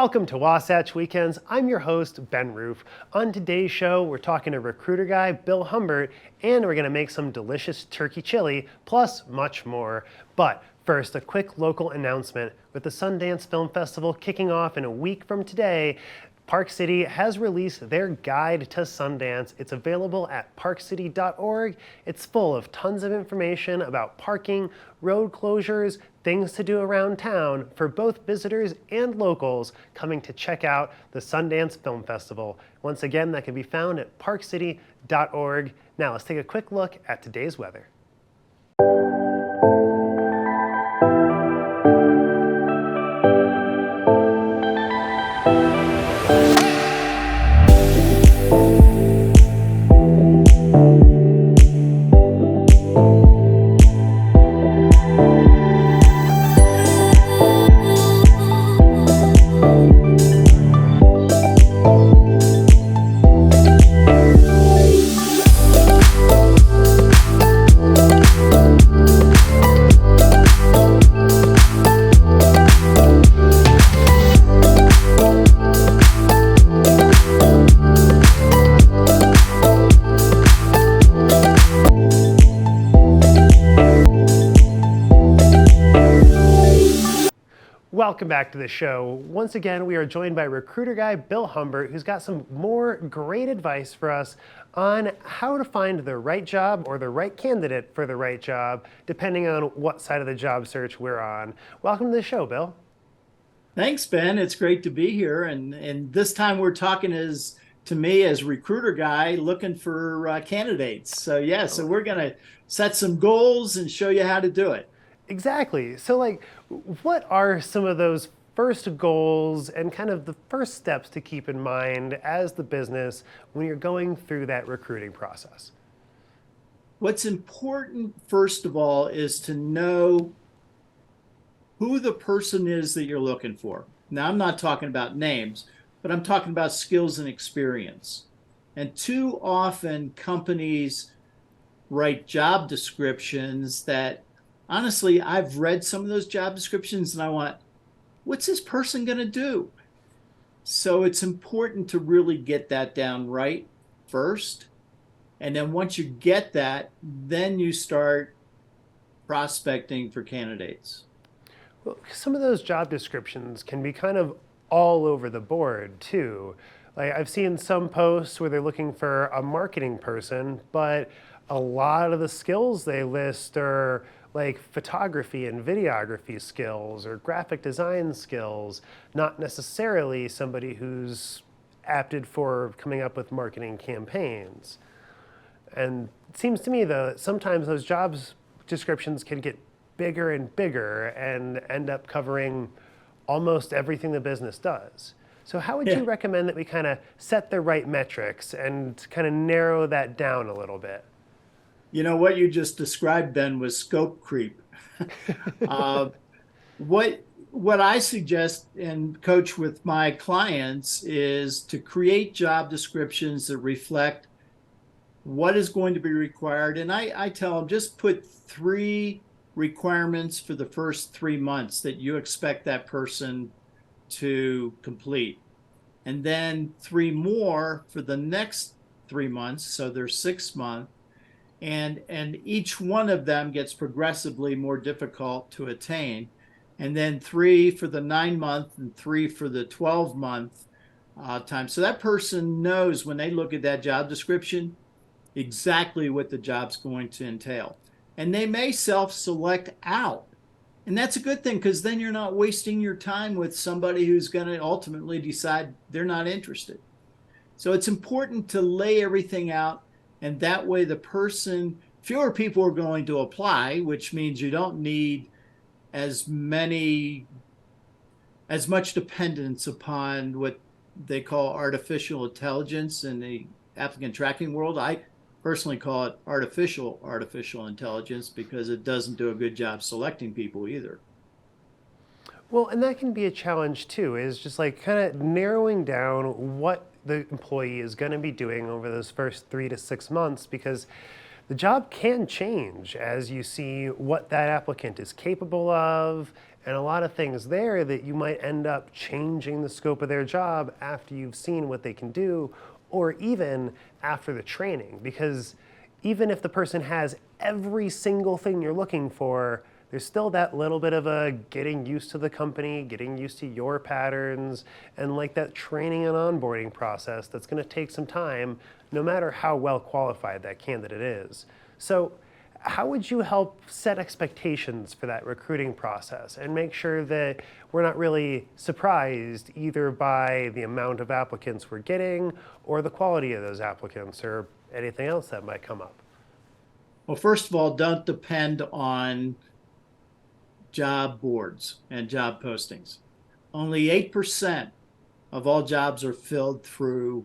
Welcome to Wasatch Weekends. I'm your host, Ben Roof. On today's show, we're talking to recruiter guy Bill Humbert, and we're going to make some delicious turkey chili, plus much more. But first, a quick local announcement. With the Sundance Film Festival kicking off in a week from today, Park City has released their guide to Sundance. It's available at parkcity.org. It's full of tons of information about parking, road closures, things to do around town for both visitors and locals coming to check out the Sundance Film Festival. Once again, that can be found at parkcity.org. Now let's take a quick look at today's weather. Welcome back to the show. Once again, we are joined by recruiter guy Bill Humbert, who's got some more great advice for us on how to find the right job or the right candidate for the right job, depending on what side of the job search we're on. Welcome to the show, Bill. Thanks, Ben. It's great to be here. And this time we're talking to me as recruiter guy looking for candidates. So we're going to set some goals and show you how to do it. Exactly. So what are some of those first goals and kind of the first steps to keep in mind as the business when you're going through that recruiting process? What's important, first of all, is to know who the person is that you're looking for. Now, I'm not talking about names, but I'm talking about skills and experience. And too often companies write job descriptions that, honestly, I've read some of those job descriptions and I want, what's this person going to do? So it's important to really get that down right first. And then once you get that, then you start prospecting for candidates. Well, some of those job descriptions can be kind of all over the board too. I've seen some posts where they're looking for a marketing person, but a lot of the skills they list are like photography and videography skills or graphic design skills, not necessarily somebody who's apted for coming up with marketing campaigns. And it seems to me, though, that sometimes those jobs descriptions can get bigger and bigger and end up covering almost everything the business does. So how would you recommend that we kind of set the right metrics and kind of narrow that down a little bit? You know, what you just described, Ben, was scope creep. What I suggest and coach with my clients is to create job descriptions that reflect what is going to be required. And I tell them, just put 3 requirements for the first 3 months that you expect that person to complete. And then 3 more for the next 3 months. So there's 6 months. And each one of them gets progressively more difficult to attain. And then 3 for the 9-month and 3 for the 12-month time. So that person knows when they look at that job description exactly what the job's going to entail. And they may self-select out. And that's a good thing, because then you're not wasting your time with somebody who's going to ultimately decide they're not interested. So it's important to lay everything out. And that way fewer people are going to apply, which means you don't need as much dependence upon what they call artificial intelligence in the applicant tracking world. I personally call it artificial intelligence, because it doesn't do a good job selecting people either. Well, and that can be a challenge too, is just kind of narrowing down what the employee is going to be doing over those first 3 to 6 months, because the job can change as you see what that applicant is capable of and a lot of things there that you might end up changing the scope of their job after you've seen what they can do, or even after the training. Because even if the person has every single thing you're looking for, there's still that little bit of a getting used to the company, getting used to your patterns, and like that training and onboarding process that's going to take some time, no matter how well qualified that candidate is. So how would you help set expectations for that recruiting process and make sure that we're not really surprised either by the amount of applicants we're getting or the quality of those applicants or anything else that might come up? Well, first of all, don't depend on job boards and job postings. Only 8% of all jobs are filled through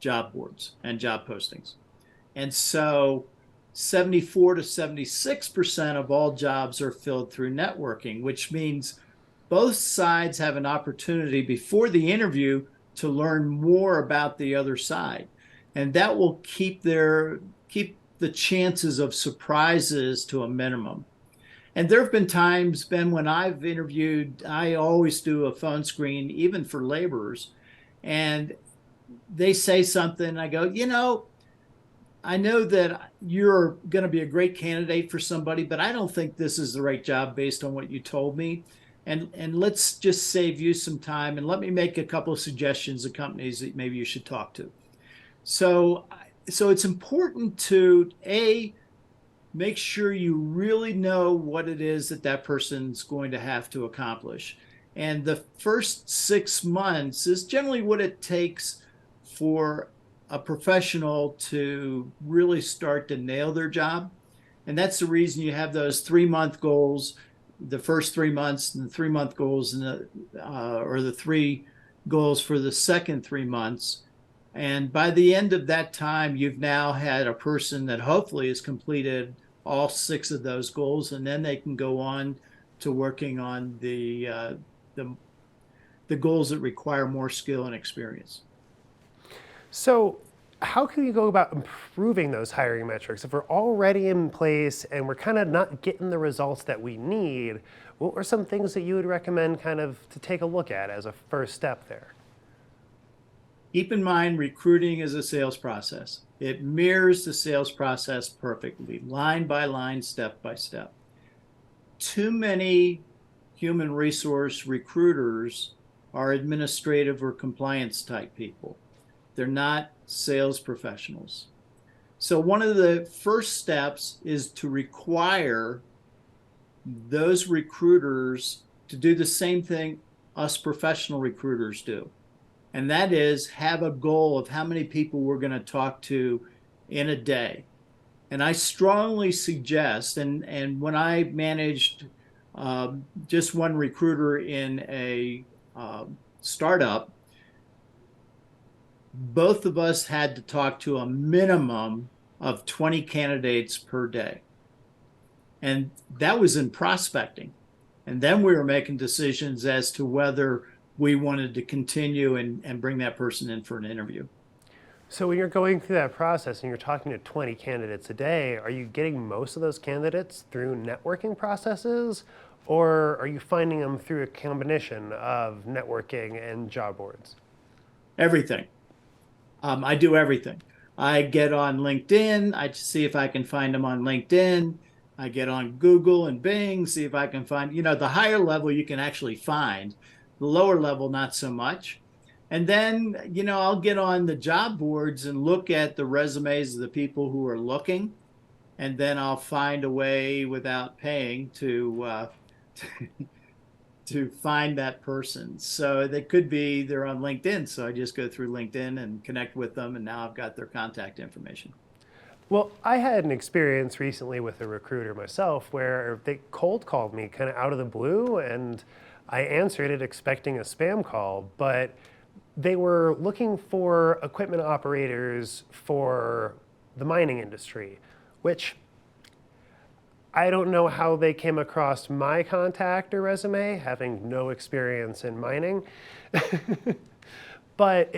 job boards and job postings. And so 74 to 76% of all jobs are filled through networking, which means both sides have an opportunity before the interview to learn more about the other side. And that will keep the chances of surprises to a minimum. And there have been times, Ben, when I've interviewed, I always do a phone screen, even for laborers, and they say something, I go, I know that you're going to be a great candidate for somebody, but I don't think this is the right job based on what you told me. And let's just save you some time and let me make a couple of suggestions of companies that maybe you should talk to. So it's important to make sure you really know what it is that person's going to have to accomplish. And the first 6 months is generally what it takes for a professional to really start to nail their job. And that's the reason you have those 3-month goals, the first 3 months, and the 3-month goals, and or the 3 goals for the second 3 months. And by the end of that time, you've now had a person that hopefully has completed all 6 of those goals, and then they can go on to working on the goals that require more skill and experience. So how can we go about improving those hiring metrics? If we're already in place and we're kind of not getting the results that we need, what are some things that you would recommend kind of to take a look at as a first step there? Keep in mind, recruiting is a sales process. It mirrors the sales process perfectly, line by line, step by step. Too many human resource recruiters are administrative or compliance type people. They're not sales professionals. So one of the first steps is to require those recruiters to do the same thing us professional recruiters do. And that is have a goal of how many people we're going to talk to in a day. And I strongly suggest, and when I managed just one recruiter in a startup, both of us had to talk to a minimum of 20 candidates per day. And that was in prospecting. And then we were making decisions as to whether we wanted to continue and bring that person in for an interview. So when you're going through that process and you're talking to 20 candidates a day, are you getting most of those candidates through networking processes, or are you finding them through a combination of networking and job boards? Everything. I do everything. I get on LinkedIn. I see if I can find them on LinkedIn. I get on Google and Bing, see if I can find, the higher level you can actually find, the lower level, not so much. And then, I'll get on the job boards and look at the resumes of the people who are looking. And then I'll find a way without paying to find that person. So they could be, they're on LinkedIn. So I just go through LinkedIn and connect with them. And now I've got their contact information. Well, I had an experience recently with a recruiter myself where they cold called me kind of out of the blue, and I answered it expecting a spam call, but they were looking for equipment operators for the mining industry, which I don't know how they came across my contact or resume, having no experience in mining. But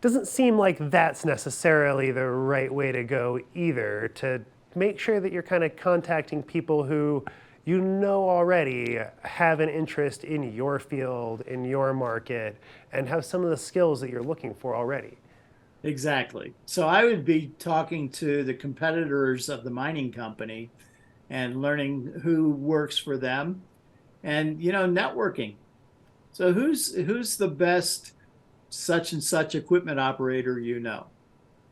doesn't seem like that's necessarily the right way to go either, to make sure that you're kind of contacting people who you know already have an interest in your field, in your market, and have some of the skills that you're looking for already. Exactly. So I would be talking to the competitors of the mining company and learning who works for them and, networking. So who's the best such and such equipment operator you know?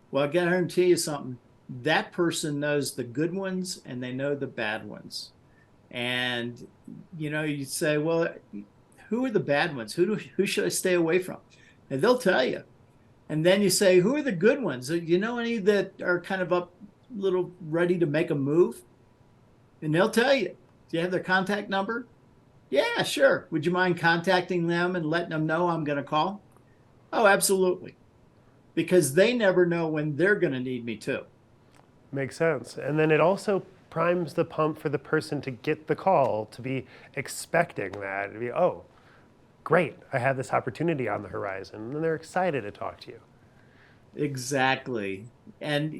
Well, I guarantee you something. That person knows the good ones and they know the bad ones. And you say, well, who are the bad ones? Who should I stay away from? And they'll tell you. And then you say, who are the good ones? You know any that are kind of up, little ready to make a move? And they'll tell you. Do you have their contact number? Yeah, sure. Would you mind contacting them and letting them know I'm going to call? Oh, absolutely. Because they never know when they're going to need me too. Makes sense. And then it also primes the pump for the person to get the call, to be expecting that. To be, oh, great, I have this opportunity on the horizon. And they're excited to talk to you. Exactly. And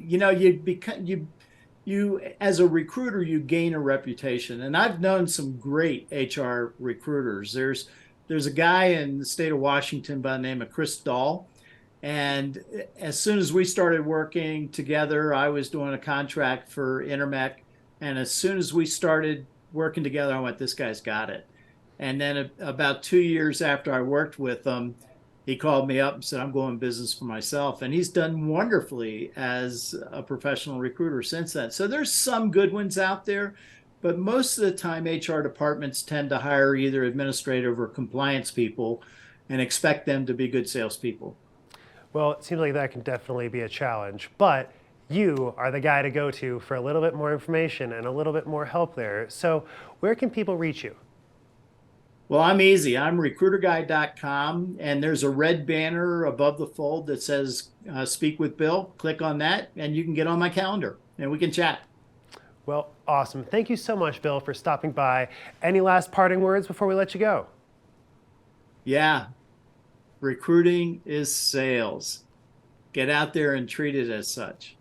you as a recruiter, you gain a reputation. And I've known some great HR recruiters. There's a guy in the state of Washington by the name of Chris Dahl. And as soon as we started working together, I was doing a contract for Intermec. And as soon as we started working together, I went, this guy's got it. And then about 2 years after I worked with him, he called me up and said, I'm going business for myself. And he's done wonderfully as a professional recruiter since then. So there's some good ones out there, but most of the time HR departments tend to hire either administrative or compliance people and expect them to be good salespeople. Well, it seems like that can definitely be a challenge, but you are the guy to go to for a little bit more information and a little bit more help there. So where can people reach you? Well, I'm easy. I'm recruiterguy.com, and there's a red banner above the fold that says Speak with Bill. Click on that, and you can get on my calendar, and we can chat. Well, awesome. Thank you so much, Bill, for stopping by. Any last parting words before we let you go? Yeah, recruiting is sales. Get out there and treat it as such.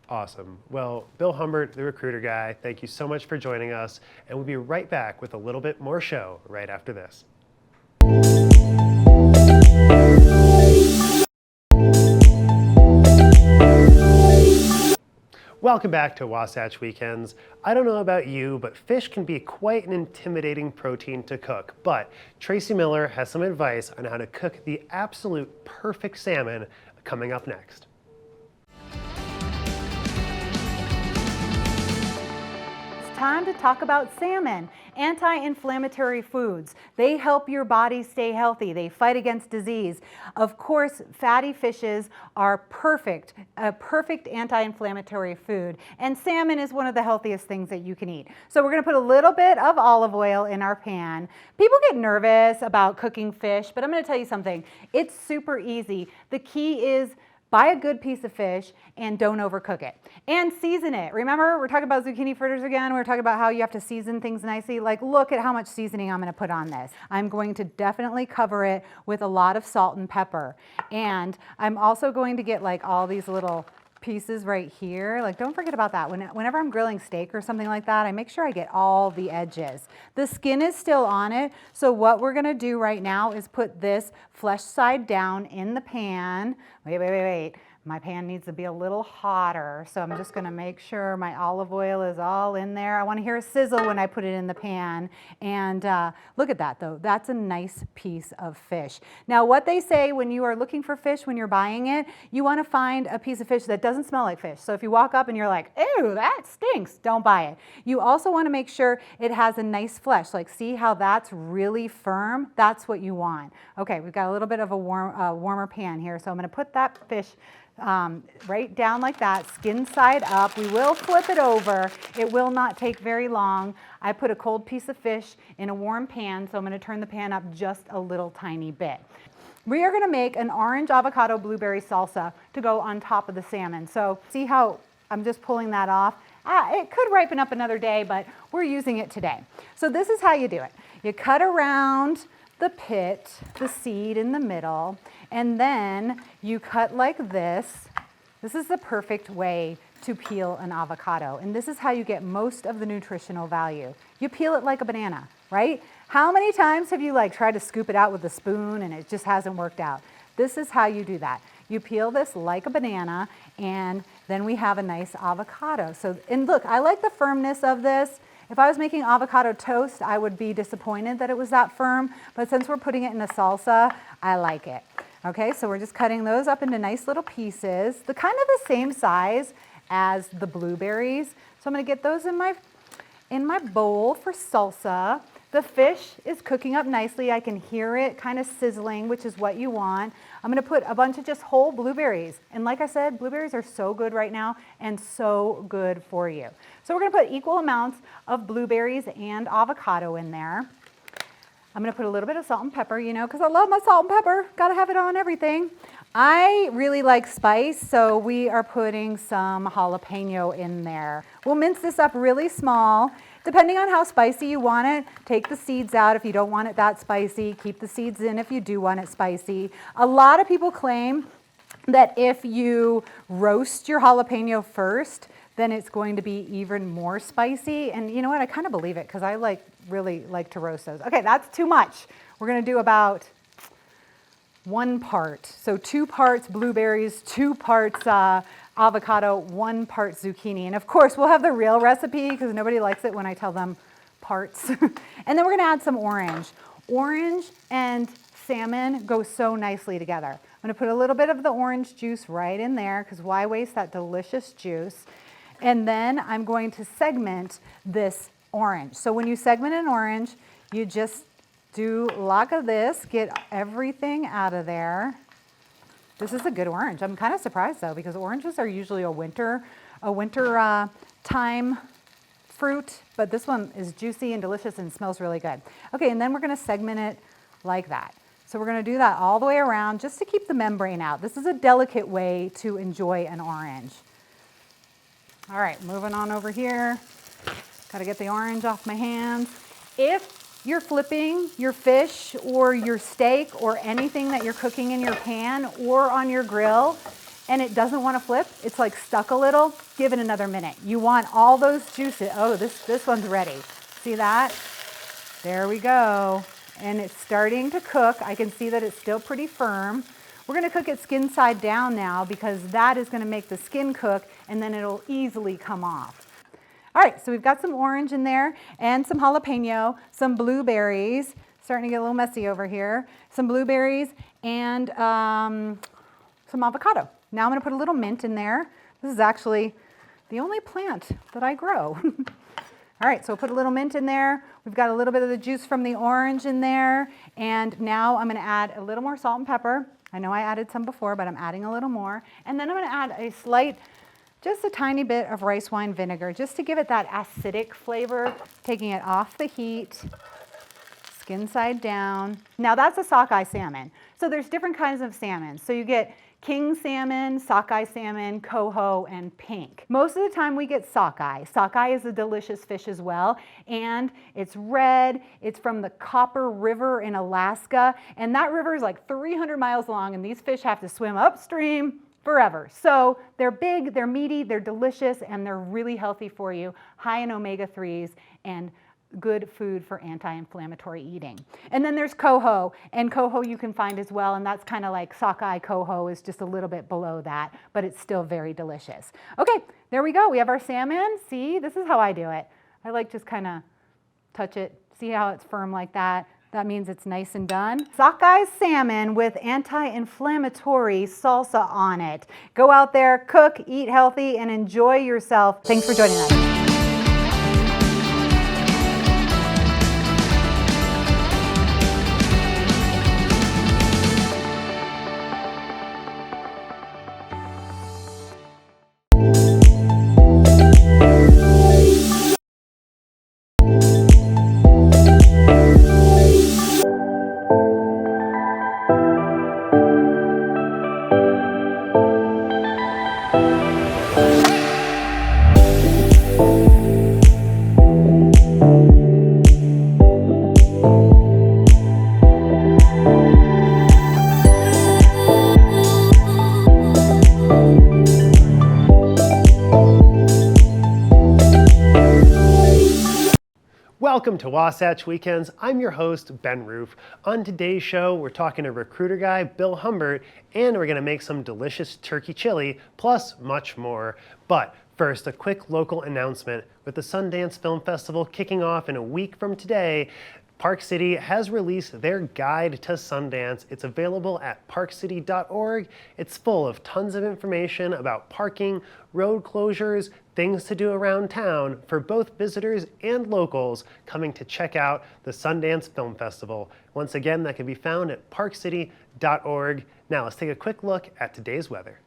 Awesome. Well, Bill Humbert, the recruiter guy, thank you so much for joining us. And we'll be right back with a little bit more show right after this. Welcome back to Wasatch Weekends. I don't know about you, but fish can be quite an intimidating protein to cook. But Tracy Miller has some advice on how to cook the absolute perfect salmon coming up next. Time to talk about salmon. Anti-inflammatory foods. They help your body stay healthy. They fight against disease. Of course, fatty fishes are a perfect anti-inflammatory food. And salmon is one of the healthiest things that you can eat. So we're going to put a little bit of olive oil in our pan. People get nervous about cooking fish, but I'm going to tell you something. It's super easy. The key is buy a good piece of fish and don't overcook it. And season it. Remember, we're talking about zucchini fritters again. We're talking about how you have to season things nicely. Like, look at how much seasoning I'm going to put on this. I'm going to definitely cover it with a lot of salt and pepper. And I'm also going to get like all these little pieces right here. Like, don't forget about that. Whenever I'm grilling steak or something like that, I make sure I get all the edges. The skin is still on it. So what we're going to do right now is put this flesh side down in the pan. Wait. My pan needs to be a little hotter, so I'm just going to make sure my olive oil is all in there. I want to hear a sizzle when I put it in the pan. And look at that, though. That's a nice piece of fish. Now, what they say when you are looking for fish, when you're buying it, you want to find a piece of fish that doesn't smell like fish. So if you walk up and you're like, ew, that stinks, don't buy it. You also want to make sure it has a nice flesh. Like, see how that's really firm? That's what you want. Okay, we've got a little bit of a warmer pan here, so I'm going to put that fish right down like that, skin side up. We will flip it over. It will not take very long. I put a cold piece of fish in a warm pan, so I'm going to turn the pan up just a little tiny bit. We are going to make an orange avocado blueberry salsa to go on top of the salmon. So see how I'm just pulling that off? It could ripen up another day, but we're using it today. So this is how you do it. You cut around the pit, the seed in the middle, and then you cut like this. This is the perfect way to peel an avocado, and this is how you get most of the nutritional value. You peel it like a banana, right? How many times have you tried to scoop it out with a spoon and it just hasn't worked out? This is how you do that. You peel this like a banana, and then we have a nice avocado. So, and look, I like the firmness of this. If I was making avocado toast, I would be disappointed that it was that firm, but since we're putting it in a salsa, I like it. Okay, so we're just cutting those up into nice little pieces, the kind of the same size as the blueberries. So I'm gonna get those in my bowl for salsa. The fish is cooking up nicely. I can hear it kind of sizzling, which is what you want. I'm gonna put a bunch of just whole blueberries. And like I said, blueberries are so good right now and so good for you. So we're gonna put equal amounts of blueberries and avocado in there. I'm gonna put a little bit of salt and pepper, because I love my salt and pepper. Gotta have it on everything. I really like spice, so we are putting some jalapeno in there. We'll mince this up really small. Depending on how spicy you want it, take the seeds out if you don't want it that spicy. Keep the seeds in if you do want it spicy. A lot of people claim that if you roast your jalapeno first, then it's going to be even more spicy. And you know what? I kind of believe it because I really like to roast those. Okay, that's too much. We're going to do about 1 part. So 2 parts blueberries, 2 parts avocado, 1 part zucchini. And of course, we'll have the real recipe because nobody likes it when I tell them parts. And then we're going to add some orange. Orange and salmon go so nicely together. I'm going to put a little bit of the orange juice right in there because why waste that delicious juice? And then I'm going to segment this orange. So when you segment an orange, you just do like this, get everything out of there. This is a good orange. I'm kind of surprised though, because oranges are usually a winter time fruit, but this one is juicy and delicious and smells really good. Okay, and then we're gonna segment it like that. So we're gonna do that all the way around just to keep the membrane out. This is a delicate way to enjoy an orange. All right, moving on over here. Gotta get the orange off my hands. If you're flipping your fish or your steak or anything that you're cooking in your pan or on your grill and it doesn't want to flip, it's stuck a little, give it another minute. You want all those juices. Oh, this one's ready. See that? There we go. And it's starting to cook. I can see that it's still pretty firm. We're going to cook it skin side down now because that is going to make the skin cook and then it'll easily come off. All right, so we've got some orange in there and some jalapeno, some blueberries, starting to get a little messy over here, some blueberries and some avocado. Now I'm going to put a little mint in there. This is actually the only plant that I grow. All right, so we'll put a little mint in there. We've got a little bit of the juice from the orange in there. And now I'm going to add a little more salt and pepper. I know I added some before, but I'm adding a little more. And then I'm going to add just a tiny bit of rice wine vinegar, just to give it that acidic flavor, taking it off the heat, skin side down. Now that's a sockeye salmon. So there's different kinds of salmon. So you get king salmon, sockeye salmon, coho, and pink. Most of the time we get sockeye. Sockeye is a delicious fish as well, and it's red. It's from the Copper River in Alaska, and that river is 300 miles long, and these fish have to swim upstream forever. So they're big, they're meaty, they're delicious, and they're really healthy for you, high in omega-3s and good food for anti-inflammatory eating. And then there's coho, and coho you can find as well, and that's kind of like sockeye coho is just a little bit below that, but it's still very delicious. Okay, there we go. We have our salmon. See, this is how I do it. I just kind of touch it. See how it's firm like that? That means it's nice and done. Sockeye salmon with anti-inflammatory salsa on it. Go out there, cook, eat healthy, and enjoy yourself. Thanks for joining us. Welcome to Wasatch Weekends. I'm your host, Ben Roof. On today's show, we're talking to recruiter guy Bill Humbert, and we're going to make some delicious turkey chili, plus much more. But first, a quick local announcement. With the Sundance Film Festival kicking off in a week from today, Park City has released their guide to Sundance. It's available at parkcity.org. It's full of tons of information about parking, road closures, things to do around town for both visitors and locals coming to check out the Sundance Film Festival. Once again, that can be found at parkcity.org. Now let's take a quick look at today's weather.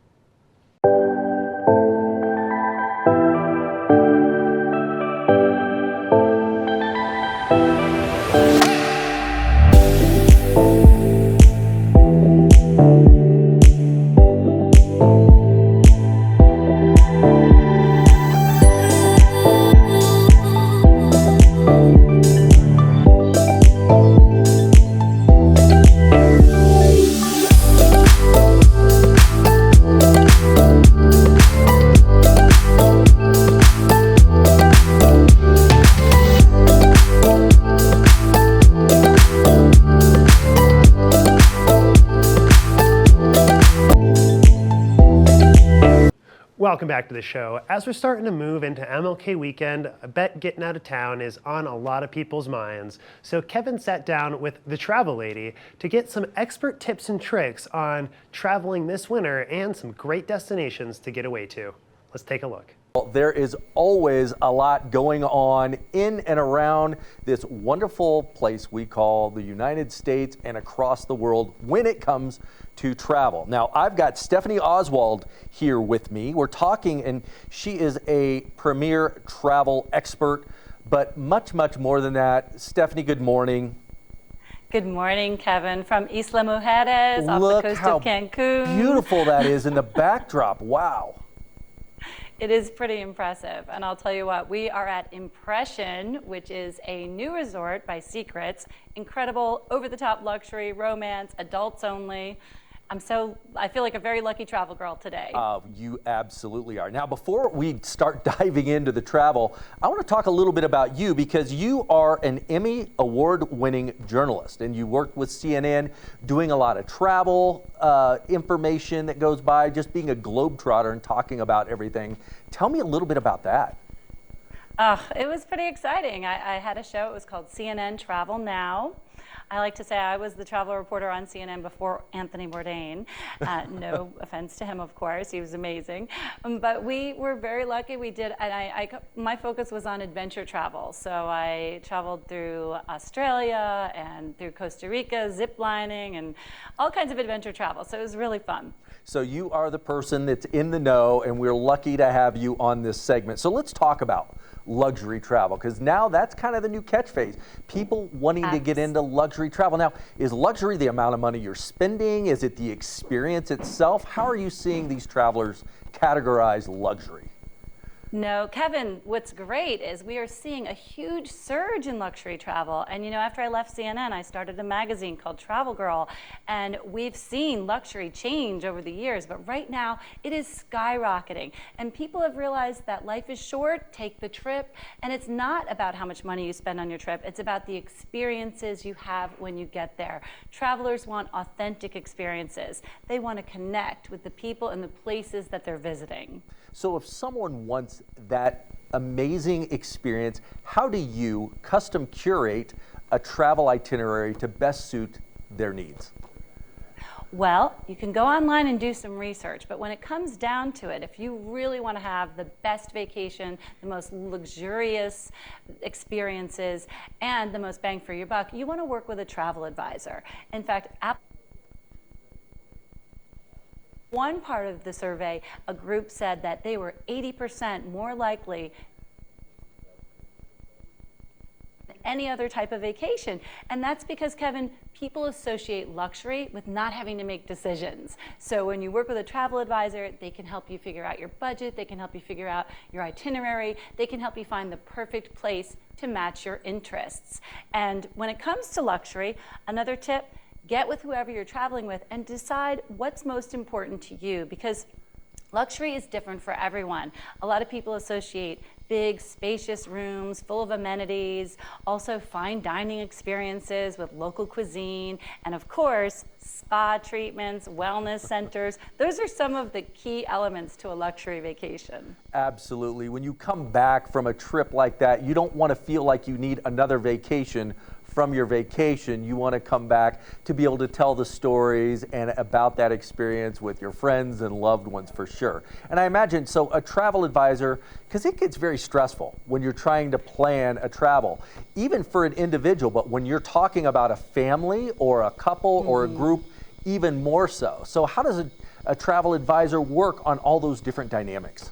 Welcome back to the show. As we're starting to move into MLK weekend, I bet getting out of town is on a lot of people's minds. So Kevin sat down with the travel lady to get some expert tips and tricks on traveling this winter and some great destinations to get away to. Let's take a look. There is always a lot going on in and around this wonderful place we call the United States and across the world when it comes to travel. Now, I've got Stephanie Oswald here with me. We're talking, and she is a premier travel expert, but much, much more than that. Stephanie, good morning. Good morning, Kevin, from Isla Mujeres off the coast of Cancun. Beautiful that is in the backdrop. Wow. It is pretty impressive. And I'll tell you what, we are at Impression, which is a new resort by Secrets. Incredible, over-the-top luxury, romance, adults only. I feel like a very lucky travel girl today. You absolutely are. Now, before we start diving into the travel, I want to talk a little bit about you because you are an Emmy award-winning journalist and you worked with CNN doing a lot of travel information that goes by, just being a globetrotter and talking about everything. Tell me a little bit about that. It was pretty exciting. I had a show, it was called CNN Travel Now. I like to say I was the travel reporter on CNN before Anthony Bourdain. No offense to him, of course. He was amazing. But we were very lucky. We did, and my focus was on adventure travel. So I traveled through Australia and through Costa Rica, zip lining, and all kinds of adventure travel. So it was really fun. So you are the person that's in the know, and we're lucky to have you on this segment. So let's talk about luxury travel, because now that's kind of the new catchphrase. People wanting to get into luxury travel. Now, is luxury the amount of money you're spending? Is it the experience itself? How are you seeing these travelers categorize luxury? No, Kevin, what's great is we are seeing a huge surge in luxury travel. And you know, after I left CNN, I started a magazine called Travel Girl, and we've seen luxury change over the years, but right now it is skyrocketing. And people have realized that life is short, take the trip, and it's not about how much money you spend on your trip, it's about the experiences you have when you get there. Travelers want authentic experiences. They want to connect with the people and the places that they're visiting. So if someone wants that amazing experience, how do you custom curate a travel itinerary to best suit their needs? Well, you can go online and do some research, but when it comes down to it, if you really want to have the best vacation, the most luxurious experiences, and the most bang for your buck, you want to work with a travel advisor. In fact, one part of the survey, a group said that they were 80% more likely than any other type of vacation. And that's because, Kevin, people associate luxury with not having to make decisions. So when you work with a travel advisor, they can help you figure out your budget, they can help you figure out your itinerary, they can help you find the perfect place to match your interests. And when it comes to luxury, another tip, get with whoever you're traveling with and decide what's most important to you, because luxury is different for everyone. A lot of people associate big, spacious rooms full of amenities, also fine dining experiences with local cuisine, and of course, spa treatments, wellness centers. Those are some of the key elements to a luxury vacation. Absolutely. When you come back from a trip like that, you don't want to feel like you need another vacation from your vacation. You want to come back to be able to tell the stories and about that experience with your friends and loved ones for sure. And I imagine, so a travel advisor, because it gets very stressful when you're trying to plan a travel, even for an individual, but when you're talking about a family or a couple or a group, even more so. So how does a travel advisor work on all those different dynamics?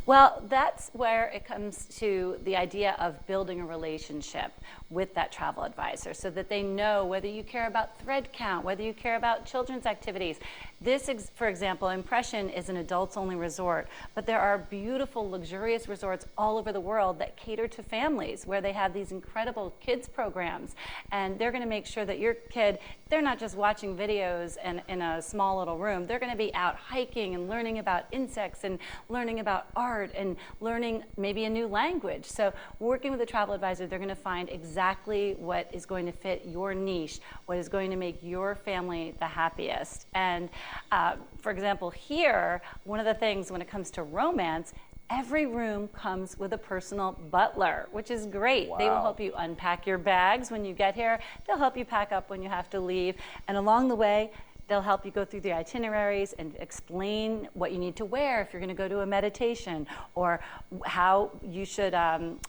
Well, that's where it comes to the idea of building a relationship with that travel advisor so that they know whether you care about thread count, whether you care about children's activities. This, for example, Impression is an adults-only resort, but there are beautiful, luxurious resorts all over the world that cater to families where they have these incredible kids programs. And they're going to make sure that your kid, they're not just watching videos in a small little room. They're going to be out hiking and learning about insects and learning about art and learning maybe a new language. So working with a travel advisor, they're going to find exactly what is going to fit your niche, what is going to make your family the happiest. And for example, here, one of the things when it comes to romance, every room comes with a personal butler, which is great. Wow. They will help you unpack your bags when you get here. They'll help you pack up when you have to leave. And along the way, they'll help you go through the itineraries and explain what you need to wear if you're going to go to a meditation, or how you should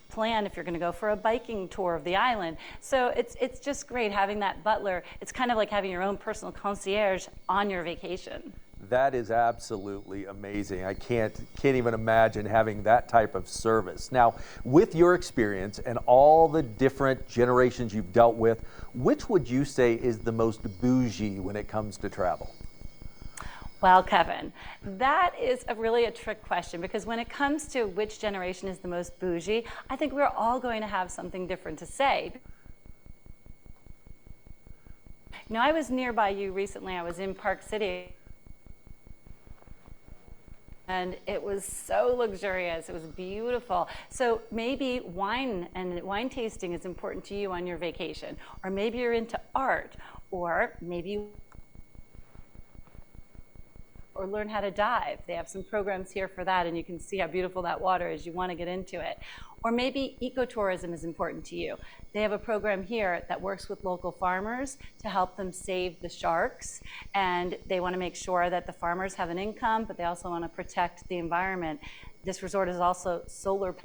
plan if you're going to go for a biking tour of the island. So it's just great having that butler. It's kind of like having your own personal concierge on your vacation. That is absolutely amazing. I can't even imagine having that type of service. Now, with your experience and all the different generations you've dealt with, which would you say is the most bougie when it comes to travel? Well, Kevin, that is really a trick question, because when it comes to which generation is the most bougie, I think we're all going to have something different to say. You know, I was nearby you recently. I was in Park City. And it was so luxurious. It was beautiful. So maybe wine and wine tasting is important to you on your vacation. Or maybe you're into art. Or maybe or learn how to dive. They have some programs here for that, and you can see how beautiful that water is. You want to get into it. Or maybe ecotourism is important to you. They have a program here that works with local farmers to help them save the sharks, and they want to make sure that the farmers have an income, but they also want to protect the environment. This resort is also solar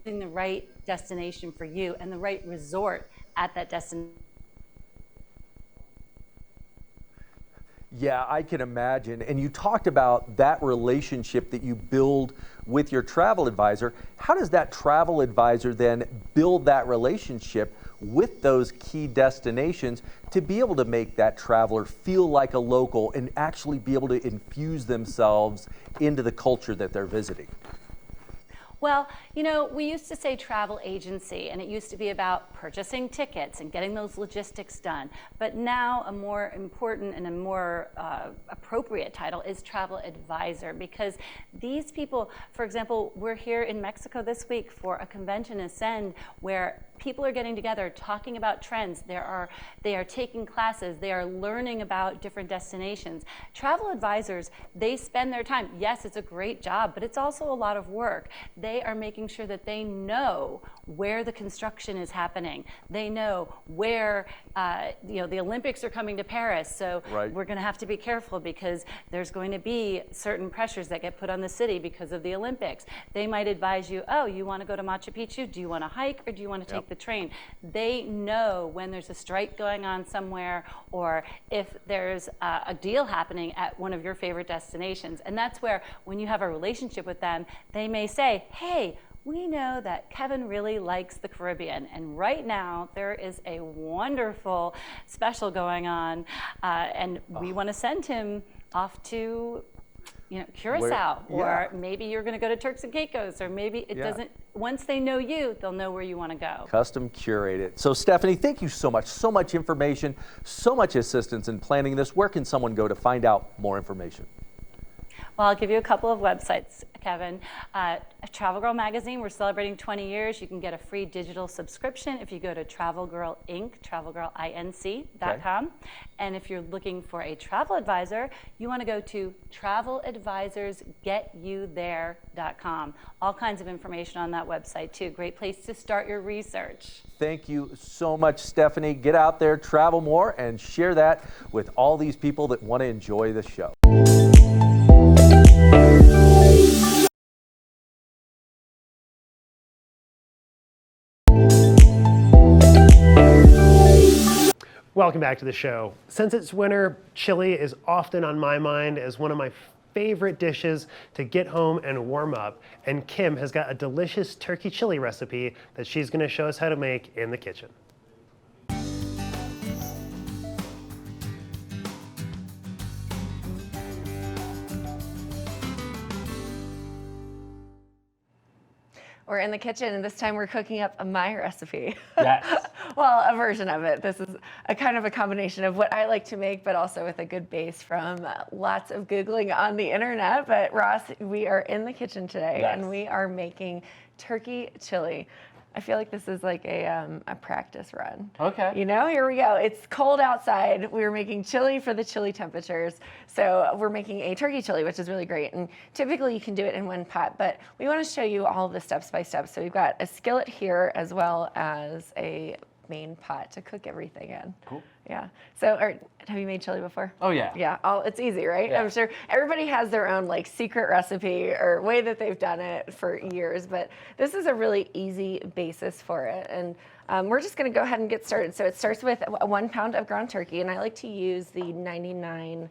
the right destination for you and the right resort at that destination. Yeah, I can imagine. And you talked about that relationship that you build with your travel advisor. How does that travel advisor then build that relationship with those key destinations to be able to make that traveler feel like a local and actually be able to infuse themselves into the culture that they're visiting? Well, you know, we used to say travel agency, and it used to be about purchasing tickets and getting those logistics done. But now a more important and a more appropriate title is travel advisor, because these people, for example, we're here in Mexico this week for a convention, Ascend, where people are getting together, talking about trends. They are taking classes. They are learning about different destinations. Travel advisors, they spend their time. Yes, it's a great job, but it's also a lot of work. They are making sure that they know where the construction is happening. They know where, the Olympics are coming to Paris. So We're going to have to be careful because there's going to be certain pressures that get put on the city because of the Olympics. They might advise you, oh, you want to go to Machu Picchu? Do you want to hike or do you want to take the train? They know when there's a strike going on somewhere, or if there's a deal happening at one of your favorite destinations. And that's where, when you have a relationship with them, they may say, hey, we know that Kevin really likes the Caribbean, and right now there is a wonderful special going on, and we want to send him off to Curacao, or maybe you're going to go to Turks and Caicos, or maybe it doesn't. Once they know you, they'll know where you want to go. Custom curated. So Stephanie, thank you so much. So much information, so much assistance in planning this. Where can someone go to find out more information? Well, Well, I'll give you a couple of websites, Kevin. Travel Girl Magazine, we're celebrating 20 years. You can get a free digital subscription if you go to Travel Girl Inc., travelgirlinc.com. Okay. And if you're looking for a travel advisor, you want to go to traveladvisorsgetyouThere.com. All kinds of information on that website, too. Great place to start your research. Thank you so much, Stephanie. Get out there, travel more, and share that with all these people that want to enjoy the show. Welcome back to the show. Since it's winter, chili is often on my mind as one of my favorite dishes to get home and warm up. And Kim has got a delicious turkey chili recipe that she's going to show us how to make in the kitchen. We're in the kitchen, and this time we're cooking up my recipe. Yes. Well, a version of it. This is a kind of a combination of what I like to make, but also with a good base from lots of Googling on the internet. But Ross, we are in the kitchen today, Yes. and we are making turkey chili. I feel like this is like a practice run. Okay. You know, here we go. It's cold outside. We're making chili for the chilly temperatures. So we're making a turkey chili, which is really great. And typically you can do it in one pot, but we want to show you all the steps by step. So we've got a skillet here as well as a main pot to cook everything in. Cool. Yeah. So have you made chili before? Oh, yeah. Yeah. It's easy, right? Yeah. I'm sure everybody has their own like secret recipe or way that they've done it for years, but this is a really easy basis for it. And we're just going to go ahead and get started. So it starts with 1 pound of ground turkey, and I like to use the 99%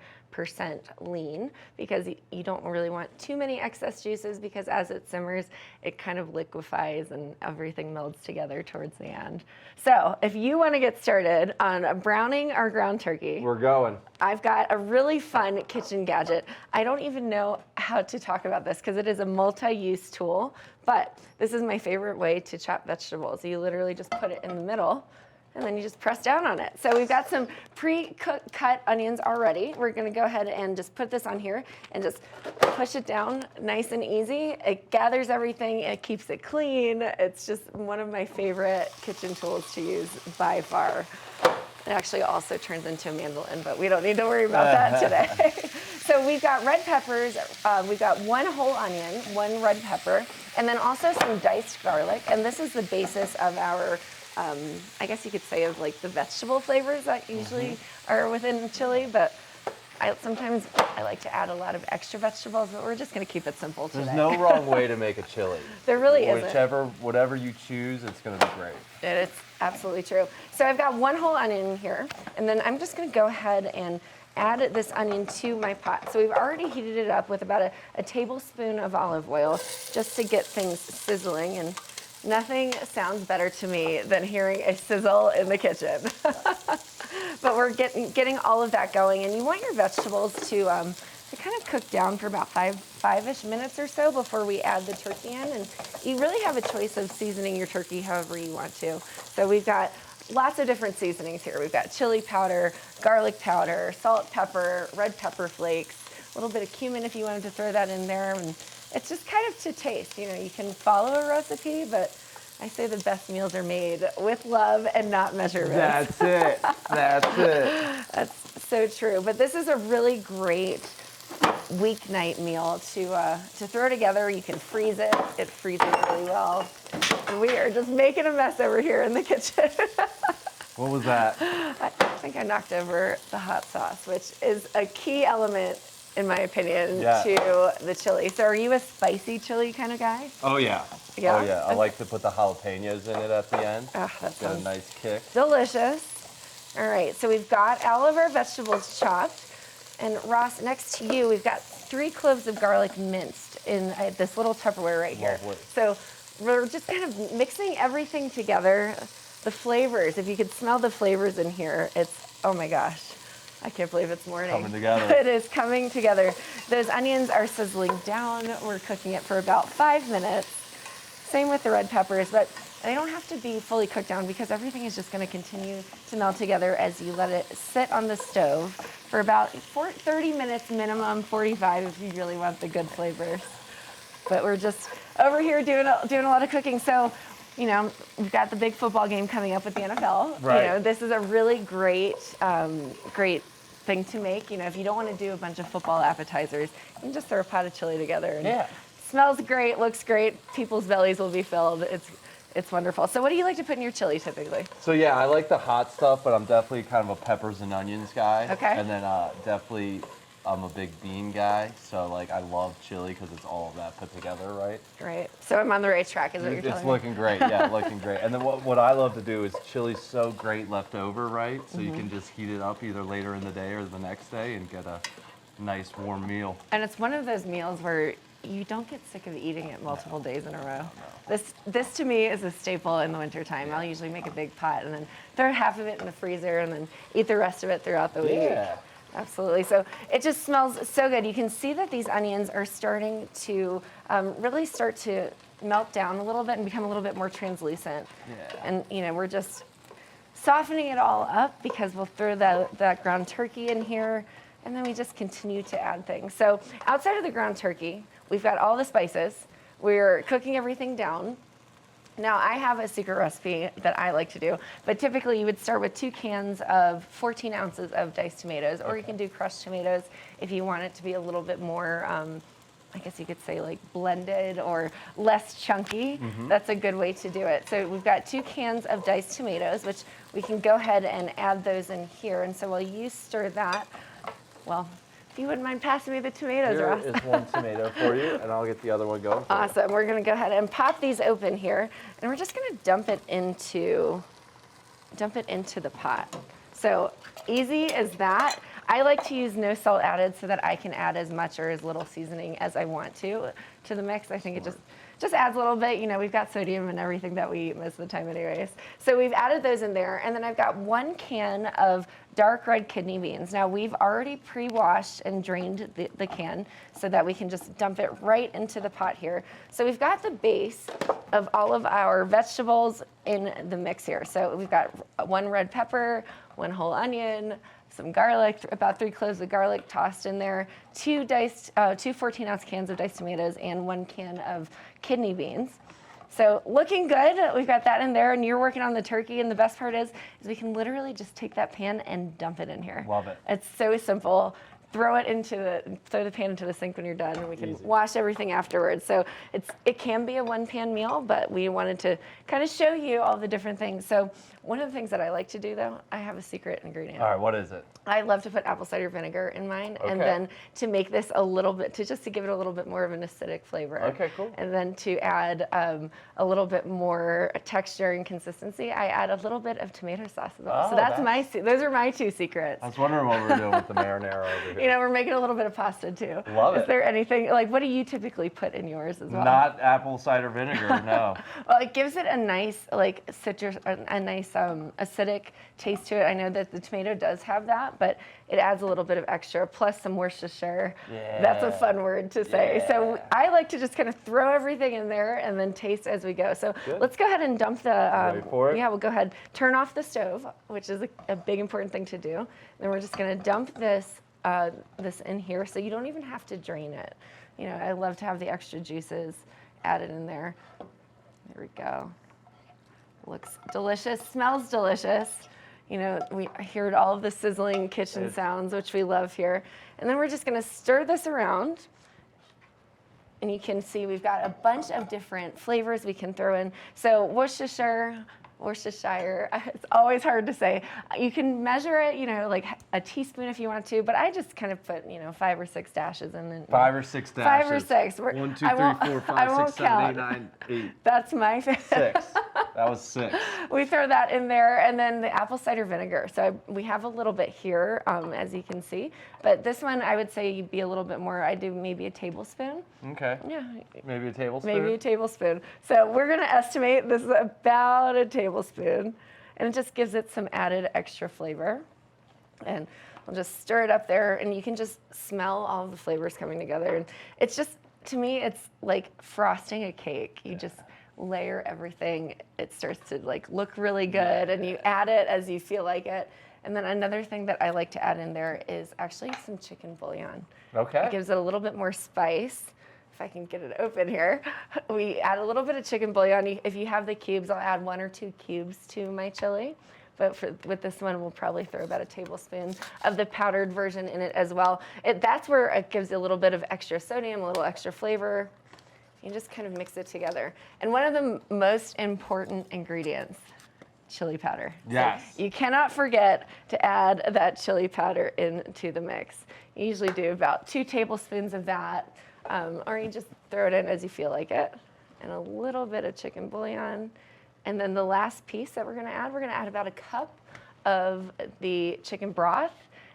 lean because you don't really want too many excess juices, because as it simmers, it kind of liquefies and everything melds together towards the end. So if you want to get started on browning our ground turkey, We're going. I've got a really fun kitchen gadget. I don't even know how to talk about this because it is a multi-use tool, but this is my favorite way to chop vegetables. You literally just put it in the middle and then you just press down on it. So we've got some pre-cut onions already. We're gonna go ahead and just put this on here and just push it down nice and easy. It gathers everything, it keeps it clean. It's just one of my favorite kitchen tools to use by far. It actually also turns into a mandolin, but we don't need to worry about that today. So we've got red peppers. We've got 1 whole onion, 1 red pepper, and then also some diced garlic. And this is the basis of our, I guess you could say, of like the vegetable flavors that usually are within chili, but sometimes I like to add a lot of extra vegetables, but we're just gonna keep it simple today. There's no wrong way to make a chili. There really isn't. Whatever you choose, it's going to be great. It's absolutely true. So I've got 1 whole onion here, and then I'm just gonna go ahead and add this onion to my pot. So we've already heated it up with about a tablespoon of olive oil just to get things sizzling, and nothing sounds better to me than hearing a sizzle in the kitchen. But we're getting all of that going, and you want your vegetables to kind of cook down for about five-ish minutes or so before we add the turkey in. And you really have a choice of seasoning your turkey however you want to. So we've got lots of different seasonings here. We've got chili powder, garlic powder, salt, pepper, red pepper flakes, a little bit of cumin if you wanted to throw that in there. And it's just kind of to taste. You know, you can follow a recipe, but I say the best meals are made with love and not measurements. That's it. That's it. That's so true. But this is a really great weeknight meal to throw together. You can freeze it. It freezes really well. And we are just making a mess over here in the kitchen. What was that? I think I knocked over the hot sauce, which is a key element, in my opinion, to the chili. So are you a spicy chili kind of guy? Oh, yeah. Yeah? Oh, yeah. I like to put the jalapenos in it at the end. Oh, that Got a sounds nice kick. delicious. All right, so we've got all of our vegetables chopped. And Ross, next to you, we've got 3 cloves of garlic minced in this little Tupperware right here. Lovely. So we're just kind of mixing everything together. The flavors, if you could smell the flavors in here, it's, oh my gosh, I can't believe it's morning. Coming together. It is coming together. Those onions are sizzling down. We're cooking it for about 5 minutes. Same with the red peppers, but They don't have to be fully cooked down because everything is just going to continue to melt together as you let it sit on the stove for about 30 minutes minimum, 45 if you really want the good flavors. But we're just over here doing a lot of cooking. So, you know, we've got the big football game coming up with the NFL. Right. You know, this is a really great thing to make. You know, if you don't want to do a bunch of football appetizers, you can just throw a pot of chili together. And smells great, looks great. People's bellies will be filled. It's wonderful. So what do you like to put in your chili typically? So yeah, I like the hot stuff, but I'm definitely kind of a peppers and onions guy. Okay. And then definitely I'm a big bean guy. So like I love chili because it's all of that put together, right? Right. So I'm on the right track, is what you're It's telling me. looking great, yeah, looking great. And then what I love to do is chili's so great left over, right? So you can just heat it up either later in the day or the next day and get a nice warm meal. And it's one of those meals where you don't get sick of eating it multiple days in a row. This to me is a staple in the wintertime. I'll usually make a big pot and then throw half of it in the freezer and then eat the rest of it throughout the week. Yeah. Absolutely. So it just smells so good. You can see that these onions are starting to really start to melt down a little bit and become a little bit more translucent. Yeah. And you know, we're just softening it all up because we'll throw that ground turkey in here, and then we just continue to add things. So outside of the ground turkey, we've got all the spices. We're cooking everything down. Now, I have a secret recipe that I like to do, but typically you would start with 2 cans of 14 ounces of diced tomatoes, or you can do crushed tomatoes if you want it to be a little bit more, I guess you could say like blended or less chunky. That's a good way to do it. So we've got 2 cans of diced tomatoes, which we can go ahead and add those in here. And so while you stir that, well, if you wouldn't mind passing me the tomatoes, Here Ross. is one tomato for you, and I'll get the other one going for you. Awesome. We're going to go ahead and pop these open here, and we're just going to dump it into the pot. So easy as that. I like to use no salt added so that I can add as much or as little seasoning as I want to the mix. I think it just adds a little bit. You know, we've got sodium and everything that we eat most of the time anyways. So we've added those in there, and then I've got 1 can of dark red kidney beans. Now we've already pre-washed and drained the can so that we can just dump it right into the pot here. So we've got the base of all of our vegetables in the mix here. So we've got 1 red pepper, 1 whole onion, some garlic, about 3 cloves of garlic tossed in there, 2 14-ounce cans of diced tomatoes, and 1 can of kidney beans. So looking good, we've got that in there, and you're working on the turkey, and the best part is we can literally just take that pan and dump it in here. Love it. It's so simple. Throw the pan into the sink when you're done, and we can wash everything afterwards. So it can be a 1-pan meal, but we wanted to kind of show you all the different things. So one of the things that I like to do, though, I have a secret ingredient. All right, what is it? I love to put apple cider vinegar in mine, and Okay. then to make this a little bit, to give it a little bit more of an acidic flavor. Okay, cool. And then to add a little bit more texture and consistency, I add a little bit of tomato sauce as well. So Oh, those are my 2 secrets. I was wondering what we're doing with the marinara over here. You know, we're making a little bit of pasta too. Love Is it. there anything, like, what do you typically put in yours as well? Not apple cider vinegar, no. Well, it gives it a nice, like, citrus, a nice acidic taste to it. I know that the tomato does have that, but it adds a little bit of extra, plus some Worcestershire. That's a Yeah. fun word to say. So I like to just kind of throw everything in there and then taste as we go. So Good. let's go ahead and dump the, Ready for it? yeah, we'll go ahead, turn off the stove, which is a big important thing to do. Then we're just gonna dump this in here, so you don't even have to drain it. You know, I love to have the extra juices added in there. There we go. Looks delicious, smells delicious. You know, we heard all of the sizzling kitchen sounds, which we love here. And then we're just gonna stir this around. And you can see we've got a bunch of different flavors we can throw in. So Worcestershire, it's always hard to say. You can measure it, you know, like a teaspoon if you want to, but I just kind of put, you know, 5 or 6 dashes in. And 5 or 6 dashes. 5 or 6. 1, 2, 3, I won't- 4, I 5, won't 6, 7, 8, count. 9, 8, That's my favorite. 6. That was 6. We throw that in there, and then the apple cider vinegar. So we have a little bit here, as you can see. But this one, I would say you'd be a little bit more. I do maybe a tablespoon. Okay. Yeah, Maybe a tablespoon? maybe a tablespoon. So we're gonna estimate this is about a tablespoon, and it just gives it some added extra flavor. And I'll just stir it up there, and you can just smell all the flavors coming together. And it's just, to me, it's like frosting a cake. You just layer everything, it starts to like look really good, and you add it as you feel like it. And then another thing that I like to add in there is actually some chicken bouillon. Okay. It gives it a little bit more spice. If I can get it open here, we add a little bit of chicken bouillon. If you have the cubes, I'll add 1 or 2 cubes to my chili. But with this one, we'll probably throw about a tablespoon of the powdered version in it as well. That's where it gives a little bit of extra sodium, a little extra flavor. You just kind of mix it together. And one of the most important ingredients, chili powder. Yes. So you cannot forget to add that chili powder into the mix. You usually do about 2 tablespoons of that, or you just throw it in as you feel like it. And a little bit of chicken bouillon. And then the last piece that we're gonna add about a cup of the chicken broth.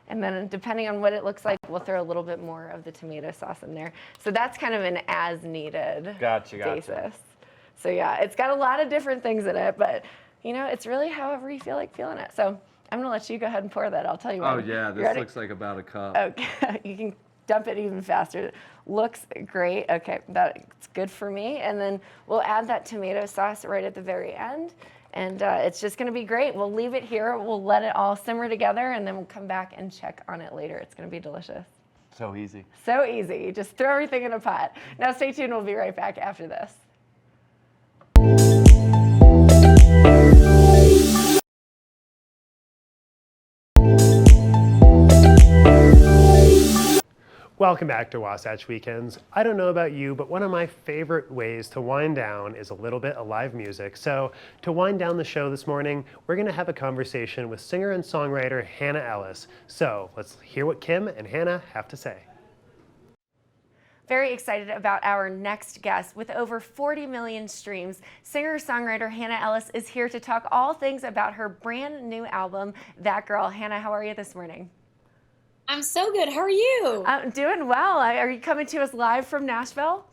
And then depending on what it looks like, we'll throw a little bit more of the tomato sauce in there. So that's kind of an as needed basis. So yeah, it's got a lot of different things in it, but you know, it's really however you feel like feeling it. So I'm gonna let you go ahead and pour that. I'll tell you when. Oh yeah, this looks like about a cup. Okay, you can dump it even faster. Looks great. Okay, that's good for me. And then we'll add that tomato sauce right at the very end. And it's just gonna be great. We'll leave it here. We'll let it all simmer together, and then we'll come back and check on it later. It's gonna be delicious. So easy. So easy. You just throw everything in a pot. Now stay tuned. We'll be right back after this. Welcome back to Wasatch Weekends. I don't know about you, but one of my favorite ways to wind down is a little bit of live music. So to wind down the show this morning, we're gonna have a conversation with singer and songwriter Hannah Ellis. So let's hear what Kim and Hannah have to say. Very excited about our next guest. With over 40 million streams, singer-songwriter Hannah Ellis is here to talk all things about her brand new album, That Girl. Hannah, how are you this morning? I'm so good. How are you? I'm doing well. Are you coming to us live from Nashville?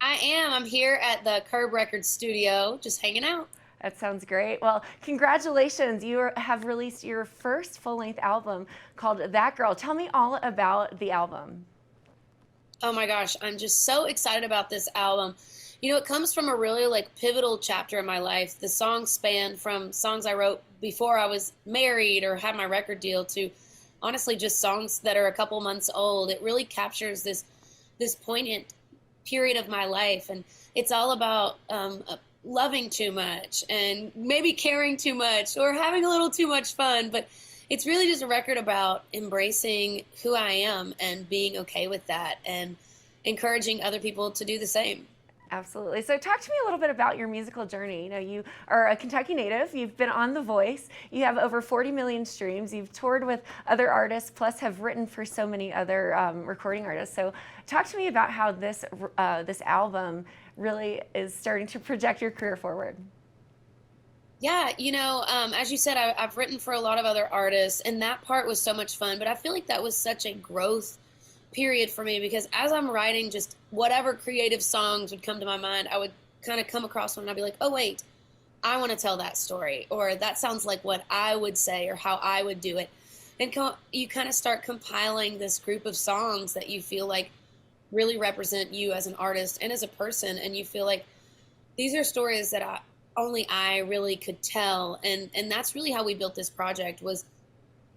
I am. I'm here at the Curb Records studio, just hanging out. That sounds great. Well, congratulations. You have released your first full-length album called That Girl. Tell me all about the album. Oh my gosh, I'm just so excited about this album. You know, it comes from a really pivotal chapter in my life. The songs span from songs I wrote before I was married or had my record deal to honestly just songs that are a couple months old. It really captures this poignant period of my life, and it's all about loving too much and maybe caring too much or having a little too much fun. But it's really just a record about embracing who I am and being okay with that and encouraging other people to do the same. Absolutely. So talk to me a little bit about your musical journey. You know, you are a Kentucky native. You've been on The Voice. You have over 40 million streams. You've toured with other artists, plus have written for so many other recording artists. So talk to me about how this album really is starting to project your career forward. Yeah, you know, as you said, I've written for a lot of other artists, and that part was so much fun. But I feel like that was such a growth period for me, because as I'm writing just whatever creative songs would come to my mind, I would kind of come across one and I'd be like, oh wait, I want to tell that story, or that sounds like what I would say or how I would do it. And you kind of start compiling this group of songs that you feel like really represent you as an artist and as a person, and you feel like these are stories that only I really could tell. And that's really how we built this project. Was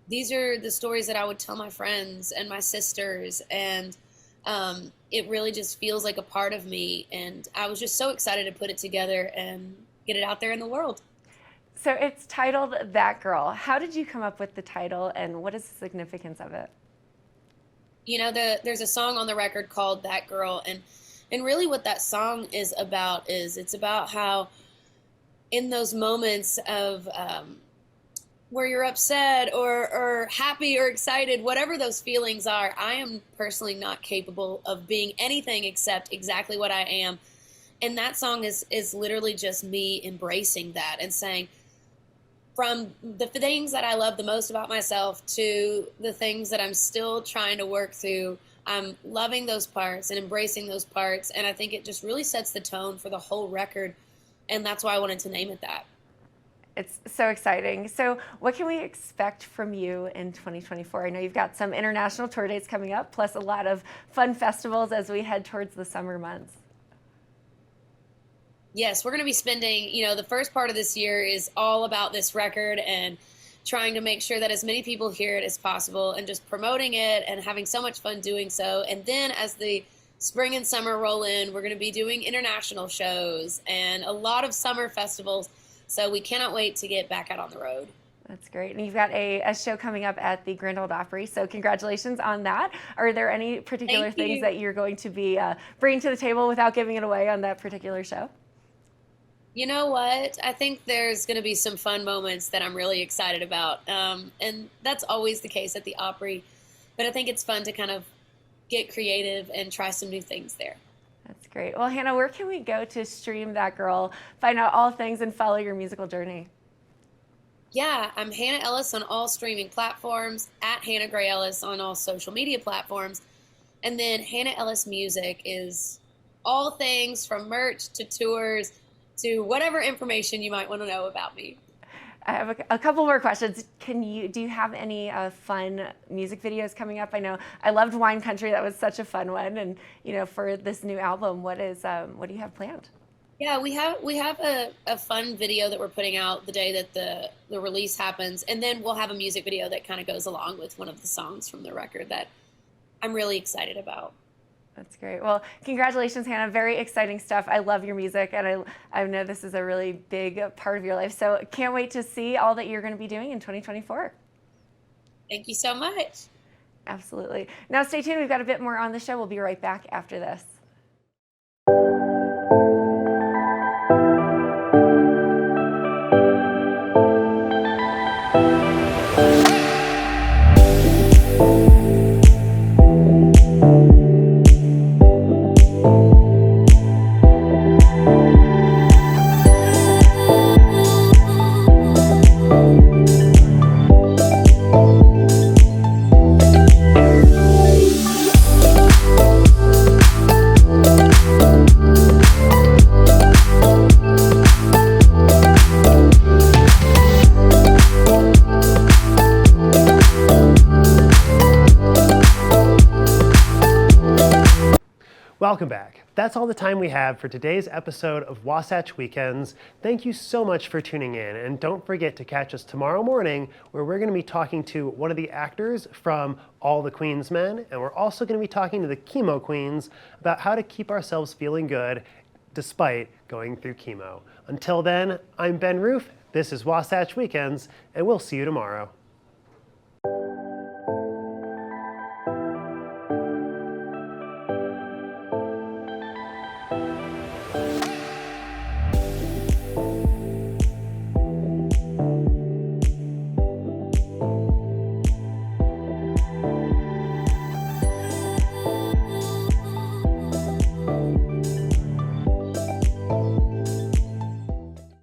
these are the stories that I would tell my friends and my sisters, and it really just feels like a part of me. And I was just so excited to put it together and get it out there in the world. So it's titled That Girl. How did you come up with the title, and what is the significance of it? You know, there's a song on the record called That Girl, and really what that song is about is it's about how in those moments of where you're upset or happy or excited, whatever those feelings are, I am personally not capable of being anything except exactly what I am. And that song is literally just me embracing that and saying, from the things that I love the most about myself to the things that I'm still trying to work through, I'm loving those parts and embracing those parts. And I think it just really sets the tone for the whole record. And that's why I wanted to name it that. It's so exciting. So what can we expect from you in 2024? I know you've got some international tour dates coming up, plus a lot of fun festivals as we head towards the summer months. Yes, we're going to be spending, the first part of this year is all about this record and trying to make sure that as many people hear it as possible and just promoting it and having so much fun doing so. And then as the spring and summer roll in, we're going to be doing international shows and a lot of summer festivals. So we cannot wait to get back out on the road. That's great. And you've got a show coming up at the Grand Ole Opry, so congratulations on that. Are there any particular things that you're going to be bringing to the table without giving it away on that particular show? You know what? I think there's going to be some fun moments that I'm really excited about. And that's always the case at the Opry. But I think it's fun to kind of get creative and try some new things there. That's great. Well, Hannah, where can we go to stream That Girl, find out all things, and follow your musical journey? Yeah, I'm Hannah Ellis on all streaming platforms, at Hannah Gray Ellis on all social media platforms. And then Hannah Ellis Music is all things from merch to tours to whatever information you might want to know about me. I have a couple more questions. Do you have any fun music videos coming up? I know I loved Wine Country. That was such a fun one. And for this new album, what do you have planned? Yeah, we have a fun video that we're putting out the day that the release happens, and then we'll have a music video that kind of goes along with one of the songs from the record that I'm really excited about. That's great. Well, congratulations, Hannah. Very exciting stuff. I love your music, and I know this is a really big part of your life. So can't wait to see all that you're going to be doing in 2024. Thank you so much. Absolutely. Now stay tuned. We've got a bit more on the show. We'll be right back after this. Welcome back. That's all the time we have for today's episode of Wasatch Weekends. Thank you so much for tuning in, and don't forget to catch us tomorrow morning where we're going to be talking to one of the actors from All the Queen's Men, and we're also going to be talking to the chemo queens about how to keep ourselves feeling good despite going through chemo. Until then, I'm Ben Roof, this is Wasatch Weekends, and we'll see you tomorrow.